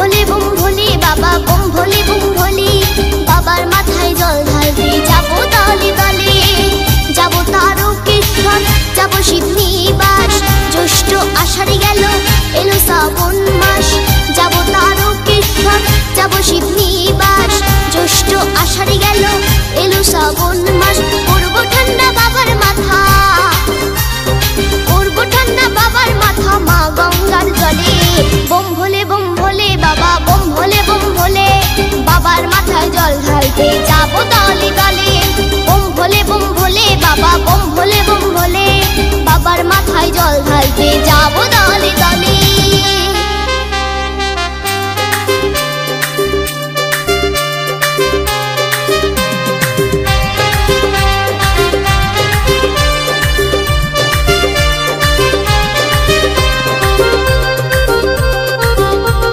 ভোলে broom ভোলে বাবা broom ভোলে broom ভোলে বাবার মাথায় জল ঢালতে যাবো দলে দলে যাবো তারকেশ্বর যাবো শিব নিবাস জ্যৈষ্ঠ আষাঢ়ে গেল এলো শ্রাবণ মাস